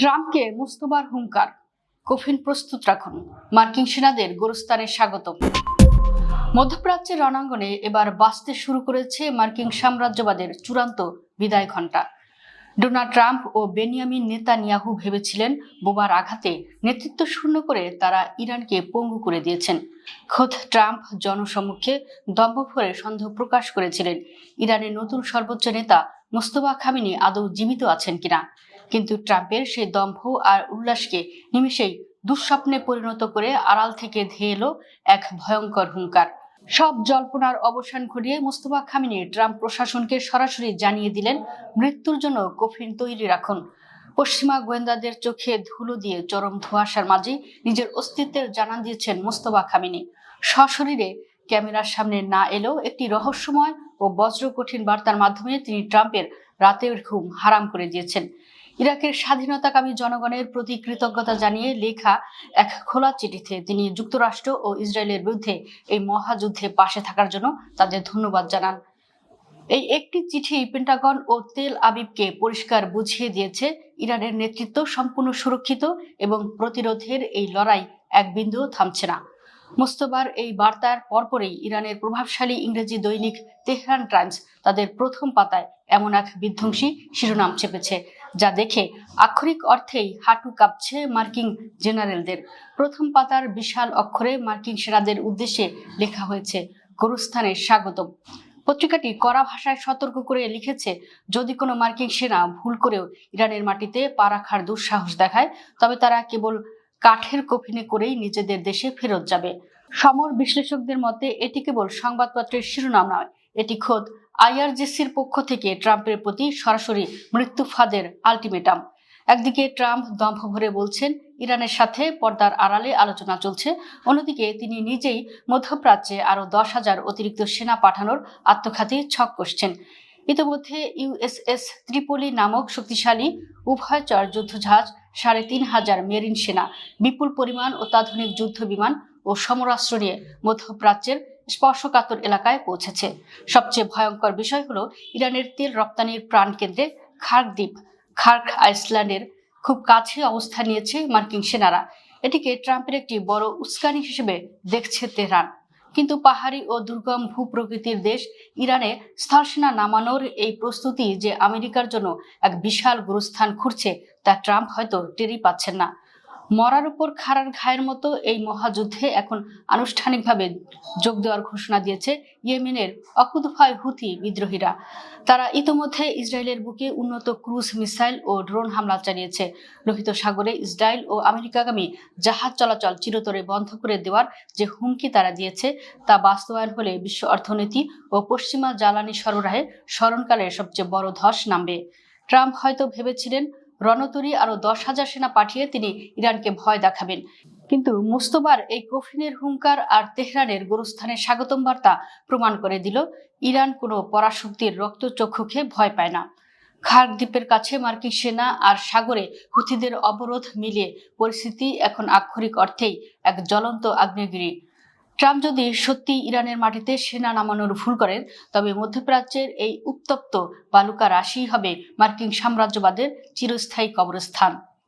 ট্রাম্পকে মুস্তফার হুঙ্কার, কফিন প্রস্তুত রাখুন, মার্কিন সেনাদের গোরস্তানে স্বাগত। মধ্যপ্রাচ্যের রণাঙ্গনে এবার বাজতে শুরু করেছে মার্কিন সাম্রাজ্যবাদের চূড়ান্ত বিদায় ঘণ্টা। ডোনাল্ড ট্রাম্প ও বেনিয়ামিন নেতানিয়াহু ভেবেছিলেন বোমার আঘাতে নেতৃত্ব শূন্য করে তারা ইরানকে পঙ্গু করে দিয়েছেন। খোদ ট্রাম্প জনসম্মুখে দম্ভ ভরে সন্দেহ প্রকাশ করেছিলেন ইরানের নতুন সর্বোচ্চ নেতা মোস্তফা খামেনি আদৌ জীবিত আছেন কিনা। কিন্তু ট্রাম্পের সেই দম্ভ আর উল্লাসকে নিমেষেই দুঃস্বপ্নে পরিণত করে আড়াল থেকে ধেয়ে এলো এক ভয়ঙ্কর হুঙ্কার। সব জল্পনার অবসান ঘটিয়ে মোস্তফা খামেনি ট্রাম্প প্রশাসনকে সরাসরি জানিয়ে দিলেন, মৃত্যুর জন্য কফিন তৈরি রাখুন। পশ্চিমা গোয়েন্দাদের চোখে ধুলো দিয়ে চরম ধোঁয়াশার মাঝে নিজের অস্তিত্বের জানান দিয়েছেন মোস্তফা খামেনি। সশরীরে ক্যামেরার সামনে না এলেও একটি রহস্যময় ও বজ্র কঠিন বার্তার মাধ্যমে তিনি ট্রাম্পের রাতের ঘুম হারাম করে দিয়েছেন। ইরাকের স্বাধীনতাকামী জনগণের প্রতি কৃতজ্ঞতা জানিয়ে লেখা এক খোলা চিঠিতে তিনি যুক্তরাষ্ট্র ও ইসরায়েলের বিরুদ্ধে এই মহাযুদ্ধে পাশে থাকার জন্য তাদের ধন্যবাদ জানান। এই একটি চিঠি পেন্টাগন ও তেল আবিবকে পরিষ্কার বুঝিয়ে দিয়েছে ইরানের নেতৃত্ব সম্পূর্ণ সুরক্ষিত এবং প্রতিরোধের এই লড়াই এক বিন্দুও থামছে না। মোস্তফার এই বার্তার পরপরই ইরানের প্রভাবশালী ইংরেজি দৈনিক তেহরান টাইমস তাদের প্রথম পাতায় এমন এক বিধ্বংসী শিরোনাম চেপেছে, যা দেখে আক্ষরিক অর্থেই হাঁটু কাঁপছে মার্কিন জেনারেলদের। প্রথম পাতার বিশাল অক্ষরে মার্কিন সেনাদের উদ্দেশ্যে লেখা হয়েছে, গোরস্থানে স্বাগতম। পত্রিকাটি কড়া ভাষায় সতর্ক করে লিখেছে, যদি কোনো মার্কিন সেনা ভুল করেও ইরানের মাটিতে পা রাখার দুঃসাহস দেখায়, তবে তারা কেবল কাঠের কফিনে করেই নিজেদের দেশে ফেরত যাবে। সমর বিশ্লেষকদের মতে এটি কেবল সংবাদপত্রের শিরোনাম নয়, এটি খোদ আইআরজিসির পক্ষ থেকে ট্রাম্পের প্রতি সরাসরি মৃত্যু ফাঁদের আলটিমেটাম। একদিকে ট্রাম্প দম্ভ ভরে বলছেন ইরানের সাথে পর্দার আড়ালে আলোচনা চলছে, অন্যদিকে তিনি নিজেই মধ্যপ্রাচ্যে আরো 10,000 অতিরিক্ত সেনা পাঠানোর আত্মঘাতী ছক কষছেন। ইতিমধ্যে ইউএসএস ত্রিপোলি নামক শক্তিশালী উভয়চর যুদ্ধজাহাজ, 3,500 মেরিন সেনা, বিপুল পরিমাণ অত্যাধুনিক যুদ্ধ বিমান ও সমরাস্ত্র নিয়ে মধ্যপ্রাচ্যের স্পর্শকাতর এলাকায় পৌঁছেছে। সবচেয়ে ভয়ঙ্কর বিষয় হলো ইরানের তেল রপ্তানির প্রাণকেন্দ্রে খার্ক আইসল্যান্ডের খুব কাছে অবস্থান নিয়েছে মার্কিন সেনারা। এটিকে ট্রাম্পের একটি বড় উস্কানি হিসেবে দেখছে তেহরান। কিন্তু পাহাড়ি ও দুর্গম ভূপ্রকৃতির দেশ ইরানে স্থলসেনা নামানোর এই প্রস্তুতি যে আমেরিকার জন্য এক বিশাল গুরুস্থান খুঁড়ছে, তা ট্রাম্প হয়তো টেরই পাচ্ছেন না। মরার উপর খাড়ার ঘায়ের মতো এই মহাযুদ্ধে এখন আনুষ্ঠানিকভাবে যোগ দেওয়ার ঘোষণা দিয়েছে ইয়েমেনের অকুতভয় হুথি বিদ্রোহীরা। তারা ইতোমধ্যে ইসরায়েলের বুকে উন্নত ক্রুজ মিসাইল ও ড্রোন হামলা চালিয়েছে। লোহিত সাগরে ইসরায়েল ও আমেরিকাগামী জাহাজ চলাচল চিরতরে বন্ধ করে দেওয়ার যে হুমকি তারা দিয়েছে, তা বাস্তবায়ন হলে বিশ্ব অর্থনীতি ও পশ্চিমা জ্বালানি সরবরাহে স্মরণকালের সবচেয়ে বড় ধস নামবে। ট্রাম্প হয়তো ভেবেছিলেন রণতরী আরো 10,000 সেনা পাঠিয়ে তিনি ইরানকে ভয় দেখাবেন, কিন্তু মোস্তফার এই কফিনের হুঙ্কার আর তেহরানের গোরস্থানের স্বাগতম বার্তা প্রমাণ করে দিল ইরান কোনো পরাশক্তির রক্তচক্ষুকে ভয় পায় না। খার্ক দ্বীপের কাছে মার্কিন সেনা আর সাগরে হুথিদের অবরোধ মিলিয়ে পরিস্থিতি এখন আক্ষরিক অর্থেই এক জ্বলন্ত আগ্নেয়গিরি। ট্রাম্প যদি সত্যি ইরানের মাটিতে সেনা নামানোর ভুল করেন, তবে মধ্যপ্রাচ্যের এই উত্তপ্ত বালুকা রাশি হবে মার্কিন সাম্রাজ্যবাদের চিরস্থায়ী কবরস্থান।